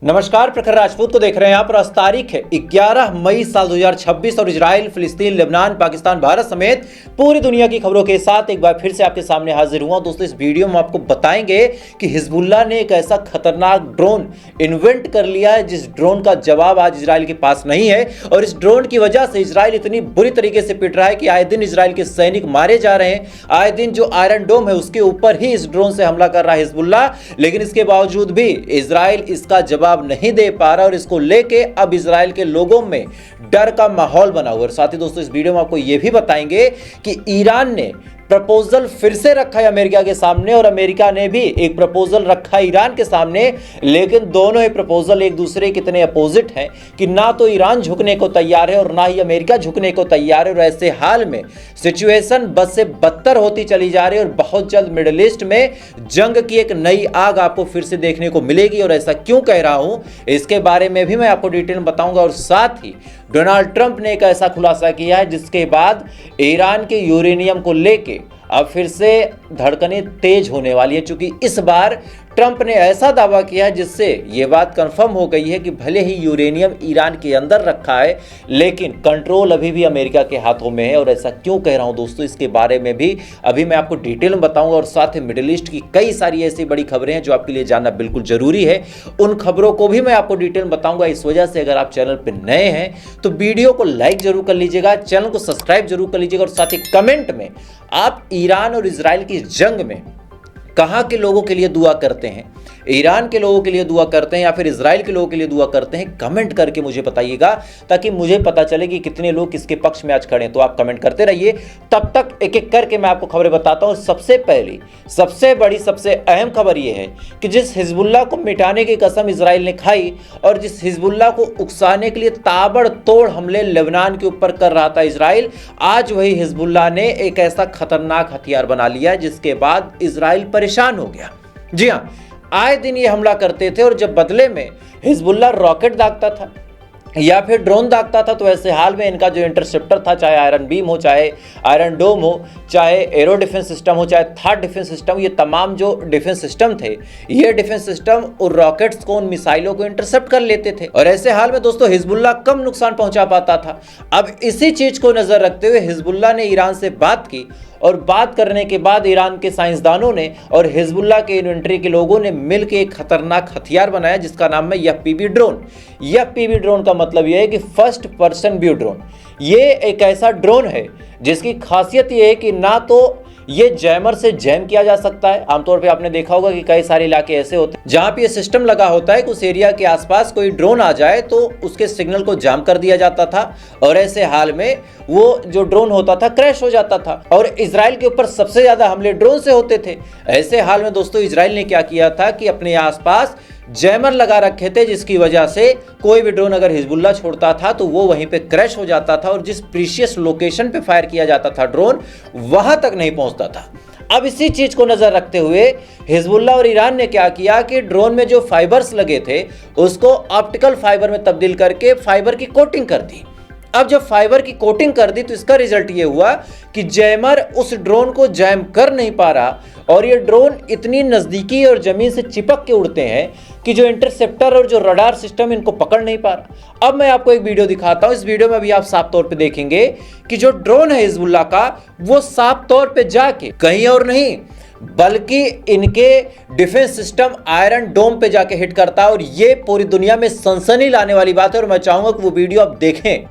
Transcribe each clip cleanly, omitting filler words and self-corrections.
नमस्कार, प्रखर राजपूत को देख रहे हैं आप। आज तारीख है 11 मई साल 2026 और इजराइल, फिलिस्तीन, लेबनान, पाकिस्तान, भारत समेत पूरी दुनिया की खबरों के साथ एक बार फिर से आपके सामने हाजिर हुआ। दोस्तों, इस वीडियो में आपको बताएंगे कि हिजबुल्लाह ने एक ऐसा खतरनाक ड्रोन इन्वेंट कर लिया है जिस ड्रोन का जवाब आज इजराइल के पास नहीं है। और इस ड्रोन की वजह से इजराइल इतनी बुरी तरीके से पिट रहा है कि आए दिन इजराइल के सैनिक मारे जा रहे हैं। आए दिन जो आयरन डोम है उसके ऊपर ही इस ड्रोन से हमला कर रहा है हिजबुल्लाह, लेकिन इसके बावजूद भी इजराइल इसका जवाब नहीं दे पा रहा और इसको लेके अब इजराइल के लोगों में डर का माहौल बना हुआ है। साथ ही दोस्तों, इस वीडियो में आपको यह भी बताएंगे कि ईरान ने प्रपोजल फिर से रखा है अमेरिका के सामने और अमेरिका ने भी एक प्रपोजल रखा है ईरान के सामने, लेकिन दोनों ही प्रपोजल एक दूसरे के इतने अपोजिट हैं कि ना तो ईरान झुकने को तैयार है और ना ही अमेरिका झुकने को तैयार है। और ऐसे हाल में सिचुएशन बद से बदतर होती चली जा रही है और बहुत जल्द मिडिल ईस्ट में जंग की एक नई आग आपको फिर से देखने को मिलेगी। और ऐसा क्यों कह रहा हूं, इसके बारे में भी मैं आपको डिटेल में बताऊंगा। और साथ ही डोनाल्ड ट्रंप ने एक ऐसा खुलासा किया है जिसके बाद ईरान के यूरेनियम को लेके अब फिर से धड़कनें तेज होने वाली है, क्योंकि इस बार ट्रंप ने ऐसा दावा किया है जिससे यह बात कंफर्म हो गई है कि भले ही यूरेनियम ईरान के अंदर रखा है, लेकिन कंट्रोल अभी भी अमेरिका के हाथों में है। और ऐसा क्यों कह रहा हूं दोस्तों, इसके बारे में भी अभी मैं आपको डिटेल में बताऊंगा। और साथ ही मिडिल ईस्ट की कई सारी ऐसी बड़ी खबरें हैं जो आपके लिए जानना बिल्कुल जरूरी है, उन खबरों को भी मैं आपको डिटेल में बताऊंगा। इस वजह से अगर आप चैनल पर नए हैं तो वीडियो को लाइक जरूर कर लीजिएगा, चैनल को सब्सक्राइब जरूर कर लीजिएगा। और साथ ही कमेंट में आप ईरान और इजराइल की जंग में कहां के लोगों के लिए दुआ करते हैं, ईरान के लोगों के लिए दुआ करते हैं या फिर इजराइल के लोगों के लिए दुआ करते हैं, कमेंट करके मुझे बताइएगा, ताकि मुझे पता चले कि कितने लोग किसके पक्ष में आज खड़े हैं। तो आप कमेंट करते रहिए, तब तक एक एक करके मैं आपको खबरें बताता हूं। सबसे पहली, सबसे बड़ी, सबसे अहम खबर यह है कि जिस हिजबुल्लाह को मिटाने की कसम इजराइल ने खाई और जिस हिजबुल्लाह को उकसाने के लिए ताबड़तोड़ हमले लेबनान के ऊपर कर रहा था इजराइल, आज वही हिजबुल्लाह ने एक ऐसा खतरनाक हथियार बना लिया जिसके बाद इजराइल परेशान हो गया। जी हां, आए दिन ये हमला करते थे और जब बदले में हिजबुल्लाह रॉकेट दागता था या फिर ड्रोन दागता था, तो ऐसे हाल में इनका जो इंटरसेप्टर था, चाहे आयरन बीम हो, चाहे आयरन डोम हो, चाहे एरो डिफेंस सिस्टम हो, चाहे थर्ड डिफेंस सिस्टम, ये तमाम जो डिफेंस सिस्टम थे, ये डिफेंस सिस्टम उन रॉकेट्स को, उन मिसाइलों को इंटरसेप्ट कर लेते थे। और ऐसे हाल में दोस्तों हिजबुल्लाह कम नुकसान पहुंचा पाता था। अब इसी चीज को नजर रखते हुए हिजबुल्लाह ने ईरान से बात की और बात करने के बाद ईरान के साइंसदानों ने और हिजबुल्लाह के इन्वेंट्री के लोगों ने मिलकर एक खतरनाक हथियार बनाया जिसका नाम है एफपीवी ड्रोन। एफपीवी ड्रोन का मतलब यह है कि फर्स्ट पर्सन व्यू ड्रोन। ये एक ऐसा ड्रोन है जिसकी खासियत यह है कि ना तो ये जैमर से जैम किया जा सकता है। आमतौर पे आपने देखा होगा कि कई सारे इलाके ऐसे होते हैं जहां पे ये सिस्टम लगा होता है कि उस एरिया के आसपास कोई ड्रोन आ जाए तो उसके सिग्नल को जाम कर दिया जाता था और ऐसे हाल में वो जो ड्रोन होता था क्रैश हो जाता था। और इजराइल के ऊपर सबसे ज्यादा हमले ड्रोन से होते थे। ऐसे हाल में दोस्तों इजराइल ने क्या किया था कि अपने आसपास जैमर लगा रखे थे, जिसकी वजह से कोई भी ड्रोन अगर हिजबुल्लाह छोड़ता था तो वो वहीं पे क्रैश हो जाता था और जिस प्रीशियस लोकेशन पे फायर किया जाता था ड्रोन, वहां तक नहीं पहुंचता था। अब इसी चीज को नजर रखते हुए हिजबुल्लाह और ईरान ने क्या किया कि ड्रोन में जो फाइबर्स लगे थे उसको ऑप्टिकल फाइबर में तब्दील करके फाइबर की कोटिंग कर दी। अब जब फाइबर की कोटिंग कर दी तो इसका रिजल्ट ये हुआ कि जैमर उस ड्रोन को जैम कर नहीं पा रहा और ये ड्रोन इतनी नजदीकी और जमीन से चिपक के उड़ते हैं कि जो इंटरसेप्टर और जो रडार सिस्टम इनको पकड़ नहीं पा रहा। अब मैं आपको एक वीडियो दिखाता हूं। इस वीडियो में भी आप साफ तौर पे देखेंगे कि जो ड्रोन है हिजबुल्लाह का, वो साफ तौर पे जाके कहीं और नहीं बल्कि इनके डिफेंस सिस्टम आयरन डोम पे जाके हिट करता है। और ये पूरी दुनिया में सनसनी लाने वाली बात है और मैं चाहूंगा कि वो वीडियो आप देखें।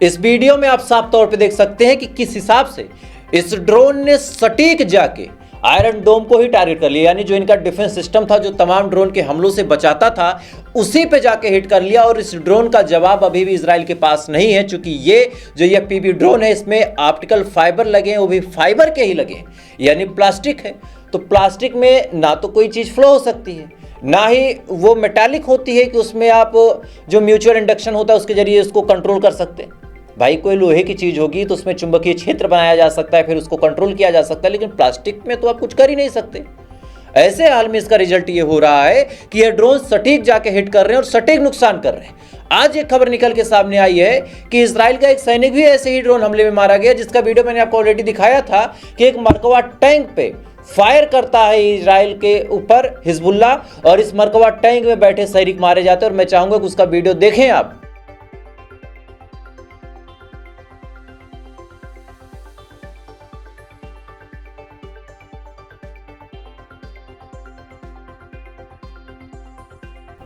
इस वीडियो में आप साफ तौर पे देख सकते हैं कि किस हिसाब से इस ड्रोन ने सटीक जाके आयरन डोम को ही टारगेट कर लिया, यानी जो इनका डिफेंस सिस्टम था जो तमाम ड्रोन के हमलों से बचाता था उसी पे जाके हिट कर लिया। और इस ड्रोन का जवाब अभी भी इजराइल के पास नहीं है, क्योंकि ये जो एफपीवी ड्रोन है इसमें ऑप्टिकल फाइबर लगे हैं, वो भी फाइबर के ही लगे हैं, यानी प्लास्टिक है। तो प्लास्टिक में ना तो कोई चीज फ्लो हो सकती है, ना ही वो मेटालिक होती है कि उसमें आप जो म्यूचुअल इंडक्शन होता है उसके जरिए उसको कंट्रोल कर सकते हैं। भाई कोई लोहे की चीज़ होगी तो उसमें चुंबकीय क्षेत्र बनाया जा सकता है, फिर उसको कंट्रोल किया जा सकता है, लेकिन प्लास्टिक में तो आप कुछ कर ही नहीं सकते। ऐसे हाल में इसका रिजल्ट ये हो रहा है कि ये ड्रोन सटीक जाके हिट कर रहे हैं और सटीक नुकसान कर रहे हैं। आज एक खबर निकल के सामने आई है कि इजराइल का एक सैनिक भी ऐसे ही ड्रोन हमले में मारा गया, जिसका वीडियो मैंने आपको ऑलरेडी दिखाया था कि एक मरकवा टैंक पे फायर करता है इजराइल के ऊपर हिजबुल्ला, और इस मरकवा टैंक में बैठे सैनिक मारे जाते हैं। और मैं चाहूंगा कि उसका वीडियो देखें आप।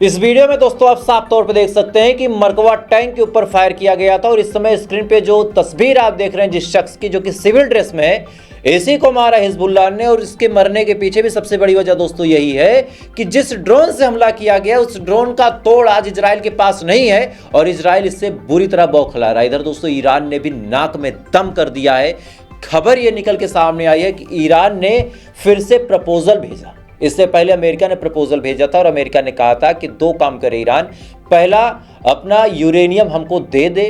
इस वीडियो में दोस्तों आप साफ तौर पर देख सकते हैं कि मरकवा टैंक के ऊपर फायर किया गया था, और इस समय स्क्रीन पे जो तस्वीर आप देख रहे हैं जिस शख्स की, जो कि सिविल ड्रेस में है, इसी को मारा हिजबुल्लाह ने। और इसके मरने के पीछे भी सबसे बड़ी वजह दोस्तों यही है कि जिस ड्रोन से हमला किया गया उस ड्रोन का तोड़ आज इजराइल के पास नहीं है, और इजराइल इससे बुरी तरह बौखला रहा है। इधर दोस्तों ईरान ने भी नाक में दम कर दिया है। खबर यह निकल के सामने आई है कि ईरान ने फिर से प्रपोजल भेजा। इससे पहले अमेरिका ने प्रपोजल भेजा था और अमेरिका ने कहा था कि दो काम करे ईरान, पहला अपना यूरेनियम हमको दे दे,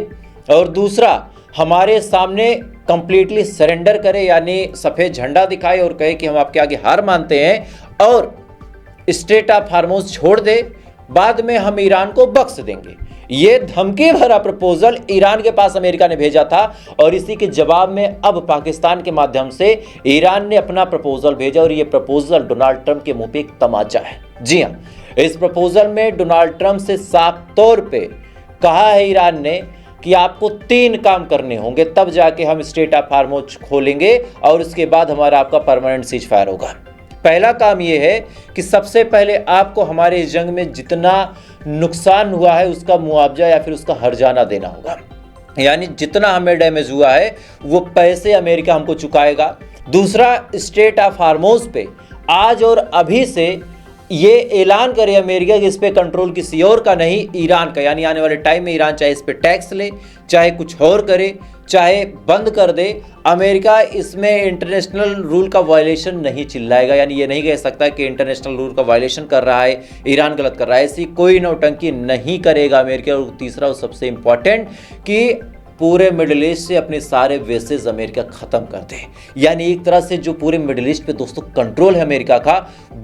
और दूसरा हमारे सामने कंप्लीटली सरेंडर करे, यानी सफेद झंडा दिखाए और कहे कि हम आपके आगे हार मानते हैं, और स्टेट ऑफ हार्मोज छोड़ दे, बाद में हम ईरान को बख्श देंगे। ये धमकी भरा प्रपोजल ईरान के पास अमेरिका ने भेजा था, और इसी के जवाब में अब पाकिस्तान के माध्यम से ईरान ने अपना प्रपोजल भेजा। और ये प्रपोजल डोनाल्ड ट्रंप के मुंह पे एक तमाचा है। जी हाँ, इस प्रपोजल में डोनाल्ड ट्रंप से साफ तौर पे कहा है ईरान ने कि आपको 3 काम करने होंगे, तब जाके हम स्टेट ऑफ हार्मोज खोलेंगे और उसके बाद हमारा आपका परमानेंट सीज फायर होगा। पहला काम यह है कि सबसे पहले आपको हमारे इस जंग में जितना नुकसान हुआ है उसका मुआवजा या फिर उसका हर्जाना देना होगा, यानी जितना हमें डैमेज हुआ है वो पैसे अमेरिका हमको चुकाएगा। दूसरा, स्टेट ऑफ हार्मोज पे आज और अभी से ये ऐलान करे अमेरिका कि इस पे कंट्रोल किसी और का नहीं, ईरान का, यानी आने वाले टाइम में ईरान चाहे इस पे टैक्स ले, चाहे कुछ और करे, चाहे बंद कर दे, अमेरिका इसमें इंटरनेशनल रूल का वायलेशन नहीं चिल्लाएगा। यानी ये नहीं कह सकता कि इंटरनेशनल रूल का वायलेशन कर रहा है, ईरान गलत कर रहा है, ऐसी कोई नौटंकी नहीं करेगा अमेरिका। और तीसरा और सबसे इंपॉर्टेंट कि पूरे मिडिल ईस्ट से अपने सारे वेसेज अमेरिका ख़त्म कर दे। यानी एक तरह से जो पूरे मिडिल ईस्ट पे दोस्तों कंट्रोल है अमेरिका का,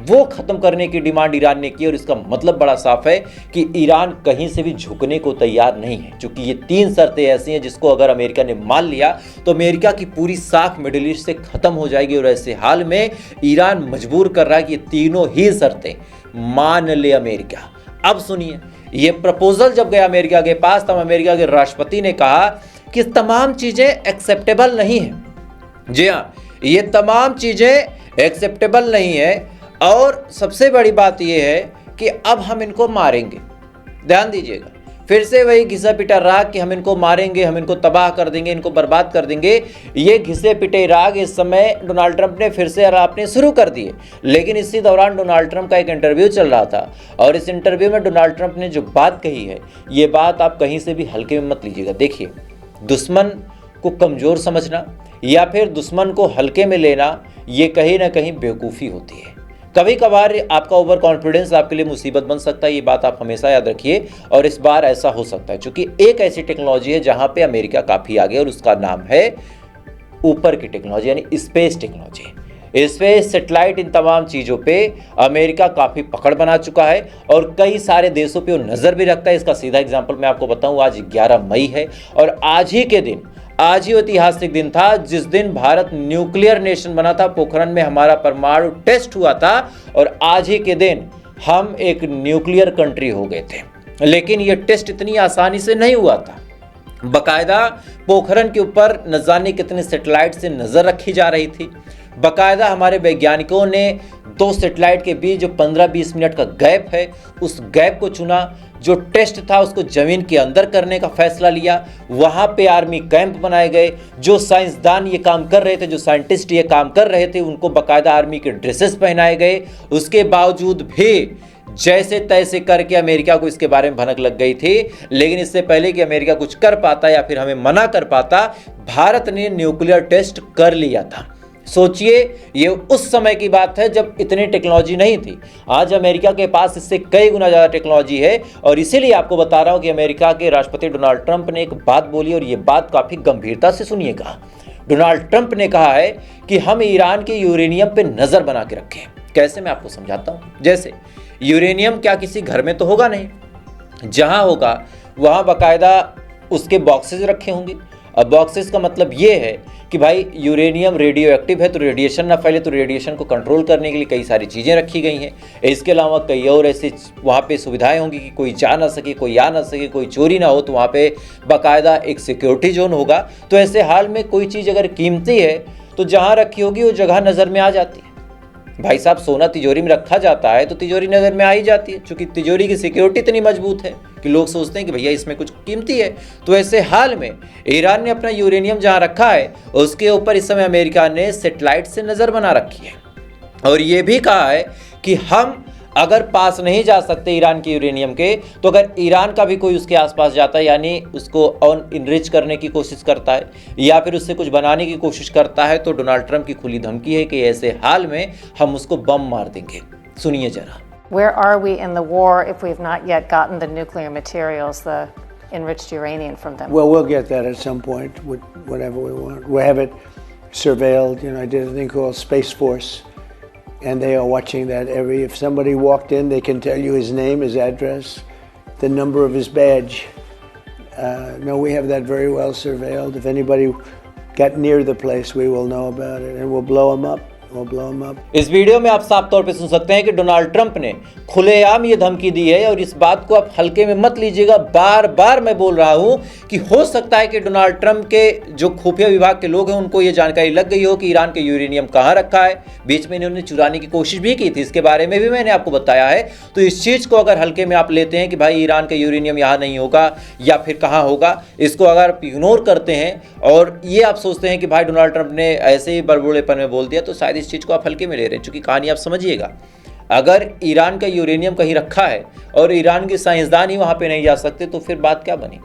वो ख़त्म करने की डिमांड ईरान ने की। और इसका मतलब बड़ा साफ है कि ईरान कहीं से भी झुकने को तैयार नहीं है, क्योंकि ये 3 शर्तें ऐसी हैं जिसको अगर अमेरिका ने मान लिया तो अमेरिका की पूरी साख मिडिल ईस्ट से ख़त्म हो जाएगी। और ऐसे हाल में ईरान मजबूर कर रहा है कि ये तीनों ही शर्तें मान ले अमेरिका। अब सुनिए, ये प्रपोजल जब गया अमेरिका के पास, तब अमेरिका के राष्ट्रपति ने कहा कि तमाम चीजें एक्सेप्टेबल नहीं है। जी हाँ, ये तमाम चीजें एक्सेप्टेबल नहीं है, और सबसे बड़ी बात यह है कि अब हम इनको मारेंगे। ध्यान दीजिएगा, फिर से वही घिसा पिटा राग कि हम इनको मारेंगे, हम इनको तबाह कर देंगे, इनको बर्बाद कर देंगे। ये घिसे पिटे राग इस समय डोनाल्ड ट्रंप ने फिर से आपने शुरू कर दिए। लेकिन इसी दौरान डोनाल्ड ट्रंप का एक इंटरव्यू चल रहा था, और इस इंटरव्यू में डोनाल्ड ट्रंप ने जो बात कही है, ये बात आप कहीं से भी हल्के में मत लीजिएगा। देखिए, दुश्मन को कमज़ोर समझना या फिर दुश्मन को हल्के में लेना, ये कहीं ना कहीं बेवकूफ़ी होती है। कभी कभार आपका ओवर कॉन्फिडेंस आपके लिए मुसीबत बन सकता है, ये बात आप हमेशा याद रखिए। और इस बार ऐसा हो सकता है, क्योंकि एक ऐसी टेक्नोलॉजी है जहां पे अमेरिका काफ़ी आगे, और उसका नाम है ऊपर की टेक्नोलॉजी, यानी स्पेस टेक्नोलॉजी। स्पेस, सैटेलाइट, इन तमाम चीज़ों पे अमेरिका काफ़ी पकड़ बना चुका है, और कई सारे देशों पे वो नज़र भी रखता है। इसका सीधा एग्जाम्पल मैं आपको बताऊं, आज 11 मई है, और आज ही के दिन, आज ही ऐतिहासिक दिन था जिस दिन भारत न्यूक्लियर नेशन बना था। पोखरण में हमारा परमाणु टेस्ट हुआ था, और आज ही के दिन हम एक न्यूक्लियर कंट्री हो गए थे। लेकिन यह टेस्ट इतनी आसानी से नहीं हुआ था। बकायदा पोखरण के ऊपर न जाने कितने सैटेलाइट से नज़र रखी जा रही थी। बकायदा हमारे वैज्ञानिकों ने 2 सैटेलाइट के बीच जो 15-20 मिनट का गैप है, उस गैप को चुना। जो टेस्ट था उसको ज़मीन के अंदर करने का फैसला लिया। वहाँ पे आर्मी कैंप बनाए गए। जो साइंसदान ये काम कर रहे थे, जो साइंटिस्ट ये काम कर रहे थे, उनको बाकायदा आर्मी के ड्रेसेस पहनाए गए। उसके बावजूद भी जैसे तैसे करके अमेरिका को इसके बारे में भनक लग गई थी। लेकिन इससे पहले कि अमेरिका कुछ कर पाता या फिर हमें मना कर पाता, भारत ने न्यूक्लियर टेस्ट कर लिया था। सोचिए, ये उस समय की बात है जब इतनी टेक्नोलॉजी नहीं थी। आज अमेरिका के पास इससे कई गुना ज़्यादा टेक्नोलॉजी है और इसीलिए आपको बता रहा हूं कि अमेरिका के राष्ट्रपति डोनाल्ड ट्रंप ने एक बात बोली और ये बात काफ़ी गंभीरता से सुनिएगा। डोनाल्ड ट्रंप ने कहा है कि हम ईरान के यूरेनियम पे नज़र बना के रखें। कैसे, मैं आपको समझाता हूं। जैसे यूरेनियम क्या किसी घर में तो होगा नहीं, जहां होगा वहां बाकायदा उसके बॉक्सेस रखे होंगे। अब बॉक्सेस का मतलब ये है कि भाई यूरेनियम रेडियो एक्टिव है तो रेडिएशन ना फैले, तो रेडिएशन को कंट्रोल करने के लिए कई सारी चीज़ें रखी गई हैं। इसके अलावा कई और ऐसे वहाँ पे सुविधाएं होंगी कि कोई जा ना सके, कोई आ ना सके, कोई चोरी ना हो, तो वहाँ पे बाकायदा एक सिक्योरिटी जोन होगा। तो ऐसे हाल में कोई चीज़ अगर कीमती है तो जहाँ रखी होगी वो जगह नज़र में आ जाती है। भाई साहब, सोना तिजोरी में रखा जाता है तो तिजोरी नज़र में आ ही जाती है, क्योंकि तिजोरी की सिक्योरिटी इतनी मजबूत है कि लोग सोचते हैं कि भैया इसमें कुछ कीमती है। तो ऐसे हाल में ईरान ने अपना यूरेनियम जहां रखा है उसके ऊपर इस समय अमेरिका ने सैटेलाइट से नज़र बना रखी है और ये भी कहा है कि हम अगर पास नहीं जा सकते ईरान के यूरेनियम के, तो अगर ईरान का भी कोई उसके आसपास जाता है, यानी उसको और इनरिच करने की कोशिश करता है या फिर उससे कुछ बनाने की कोशिश करता है, तो डोनाल्ड ट्रंप की खुली धमकी है कि ऐसे हाल में हम उसको बम मार देंगे। सुनिए जरा। Where are we in the war if we've not yet gotten the nuclear materials, the enriched uranium from them? Well, we'll get that at some point, whatever we want. We have it surveilled. You know, I did a thing called Space Force, and they are watching that if somebody walked in, they can tell you his name, his address, the number of his badge. No, we have that very well surveilled. If anybody got near the place, we will know about it, and we'll blow them up. इस video में आप साफ तौर पे सुन सकते हैं कि Donald Trump ने खुलेआम ये धमकी दी है और इस बात को आप हल्के में मत लीजिएगा। बार बार मैं बोल रहा हूं कि हो सकता है कि डोनाल्ड ट्रंप के जो खुफिया विभाग के लोग हैं उनको ये जानकारी लग गई हो कि ईरान के यूरेनियम कहां रखा है। बीच में इन्होंने चुराने की कोशिश भी की थी, इसके बारे में भी मैंने आपको बताया है। तो इस चीज़ को अगर हल्के में आप लेते हैं कि भाई ईरान का यूरेनियम यहाँ नहीं होगा या फिर कहाँ होगा, इसको अगर आप इग्नोर करते हैं और ये आप सोचते हैं कि भाई डोनाल्ड ट्रंप ने ऐसे ही बड़बोलेपन में बोल दिया, तो शायद इस चीज़ को आप हल्के में ले रहे हैं। चूंकि कहानी आप समझिएगा, अगर ईरान का यूरेनियम कहीं रखा है और ईरान के साइंसदान ही वहां पे नहीं जा सकते, तो फिर बात क्या बनी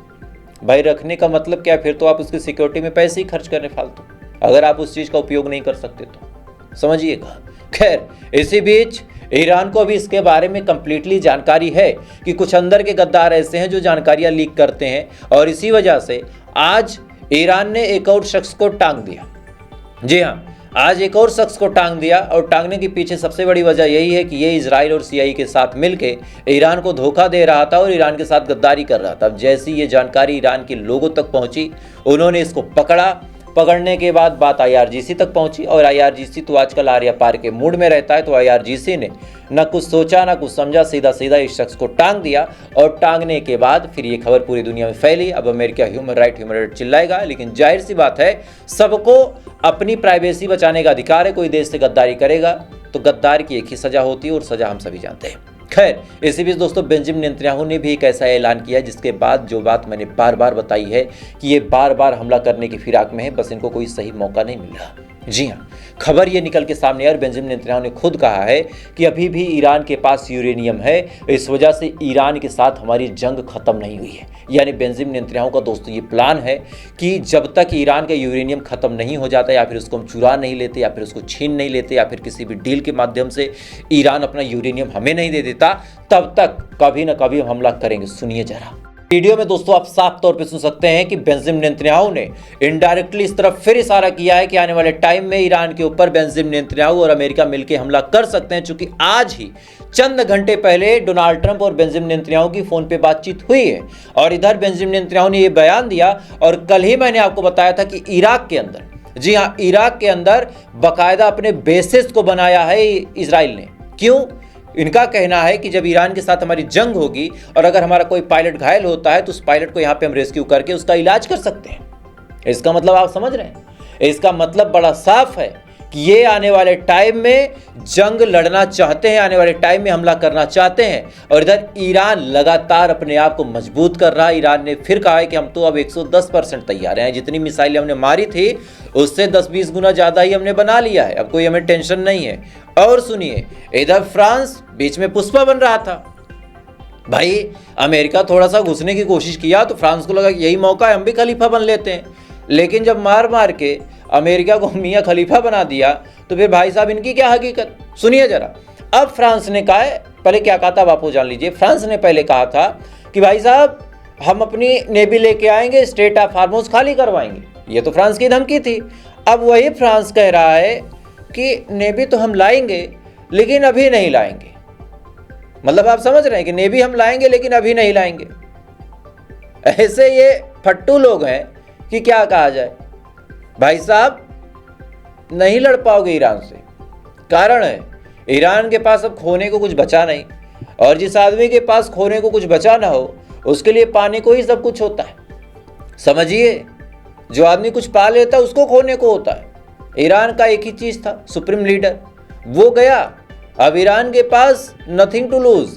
भाई? रखने का मतलब क्या? फिर तो आप उसकी सिक्योरिटी में पैसे ही खर्च करने फालतू, अगर आप उस चीज का उपयोग नहीं कर सकते तो समझिएगा। खैर, इसी बीच ईरान को अभी इसके बारे में कंप्लीटली जानकारी है कि कुछ अंदर के गद्दार ऐसे हैं जो जानकारियां लीक करते हैं और इसी वजह से आज ईरान ने एक और शख्स को टांग दिया। जी हाँ, आज एक और शख्स को टांग दिया और टांगने के पीछे सबसे बड़ी वजह यही है कि ये इजराइल और सीआईए के साथ मिलके ईरान को धोखा दे रहा था और ईरान के साथ गद्दारी कर रहा था। अब जैसी ये जानकारी ईरान के लोगों तक पहुंची, उन्होंने इसको पकड़ा। पकड़ने के बाद बात आईआरजीसी तक पहुंची और आईआरजीसी तो आजकल आर्या पार के मूड में रहता है, तो आईआरजीसी ने न कुछ सोचा न कुछ समझा, सीधा सीधा इस शख्स को टांग दिया और टांगने के बाद फिर ये खबर पूरी दुनिया में फैली। अब अमेरिका ह्यूमन राइट चिल्लाएगा, लेकिन जाहिर सी बात है सबको अपनी प्राइवेसी बचाने का अधिकार है। कोई देश से गद्दारी करेगा तो गद्दार की एक ही सजा होती है और सजा हम सभी जानते हैं। खैर, इसी बीच दोस्तों बेंजामिन नेतन्याहू ने भी एक ऐसा ऐलान किया जिसके बाद जो बात मैंने बार बार बताई है कि ये बार बार हमला करने की फिराक में है, बस इनको कोई सही मौका नहीं मिल रहा। जी हाँ, खबर ये निकल के सामने और बेंजामिन नेतन्याहू ने खुद कहा है कि अभी भी ईरान के पास यूरेनियम है, इस वजह से ईरान के साथ हमारी जंग खत्म नहीं हुई है। यानी बेंजामिन नेतन्याहू का दोस्तों ये प्लान है कि जब तक ईरान का यूरेनियम खत्म नहीं हो जाता या फिर उसको हम चुरा नहीं लेते या फिर उसको छीन नहीं लेते या फिर किसी भी डील के माध्यम से ईरान अपना यूरेनियम हमें नहीं दे देता, तब तक कभी ना कभी हम हमला करेंगे। सुनिए जरा वीडियो में दोस्तों, आप साफ तौर पे सुन सकते हैं कि बेंजामिन नेतन्याहू ने इनडायरेक्टली इस तरफ फिर इशारा किया है कि आने वाले टाइम में ईरान के ऊपर बेंजामिन नेतन्याहू और अमेरिका मिलकर हमला कर सकते हैं। चूंकि आज ही चंद घंटे पहले डोनाल्ड ट्रंप और बेंजामिन नेतन्याहू की फोन पे बातचीत हुई है और इधर बेंजामिन नेतन्याहू ने यह बयान दिया। और कल ही मैंने आपको बताया था कि इराक के अंदर, जी हाँ, इराक के अंदर बाकायदा अपने बेसिस को बनाया है इजराइल ने। क्यों? इनका कहना है कि जब ईरान के साथ हमारी जंग होगी और अगर हमारा कोई पायलट घायल होता है तो उस पायलट को यहाँ पे हम रेस्क्यू करके उसका इलाज कर सकते हैं। इसका मतलब आप समझ रहे हैं? इसका मतलब बड़ा साफ है कि ये आने वाले टाइम में जंग लड़ना चाहते हैं, आने वाले टाइम में हमला करना चाहते हैं। और इधर ईरान लगातार अपने आप को मजबूत कर रहा है। ईरान ने फिर कहा है कि हम तो अब 110% तैयार हैं, जितनी मिसाइलें हमने मारी थी उससे 10-20 गुना ज़्यादा ही हमने बना लिया है, अब कोई हमें टेंशन नहीं है। और सुनिए, इधर फ्रांस बीच में पुष्पा बन रहा था। भाई अमेरिका थोड़ा सा घुसने की कोशिश किया तो फ्रांस को लगा कि यही मौका है, हम भी खलीफा बन लेते हैं। लेकिन जब मार मार के अमेरिका को मियाँ खलीफा बना दिया, तो फिर भाई साहब इनकी क्या हकीकत? सुनिए जरा। अब फ्रांस ने कहा है, पहले क्या कहा था आपको जान लीजिए। फ्रांस ने पहले कहा था कि भाई साहब हम अपनी नेवी लेके आएंगे, स्ट्रेट ऑफ हार्मोज खाली करवाएंगे। ये तो फ्रांस की धमकी थी। अब वही फ्रांस कह रहा है कि नेवी तो हम लाएंगे लेकिन अभी नहीं लाएंगे। मतलब आप समझ रहे हैं कि नेवी हम लाएंगे लेकिन अभी नहीं लाएंगे। ऐसे ये फट्टू लोग हैं कि क्या कहा जाए। भाई साहब नहीं लड़ पाओगे ईरान से। कारण है ईरान के पास अब खोने को कुछ बचा नहीं, और जिस आदमी के पास खोने को कुछ बचा ना हो उसके लिए पाने को ही सब कुछ होता है। समझिए, जो आदमी कुछ पा लेता है उसको खोने को होता है। ईरान का एक ही चीज था, सुप्रीम लीडर, वो गया। अब ईरान के पास नथिंग टू लूज।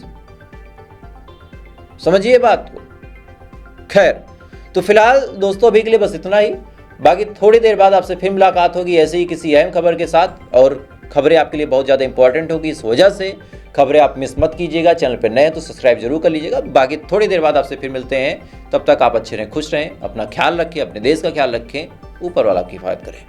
समझिए बात को। खैर, तो फिलहाल दोस्तों अभी के लिए बस इतना ही। बाकी थोड़ी देर बाद आपसे फिर मुलाकात होगी ऐसे ही किसी अहम खबर के साथ, और खबरें आपके लिए बहुत ज़्यादा इंपॉर्टेंट होगी। इस वजह से खबरें आप मिस मत कीजिएगा। चैनल पर नए हैं तो सब्सक्राइब जरूर कर लीजिएगा। बाकी थोड़ी देर बाद आपसे फिर मिलते हैं। तब तक आप अच्छे रहें, खुश रहें, अपना ख्याल रखें, अपने देश का ख्याल रखें। ऊपर वाला आपकी हिफाजत करें।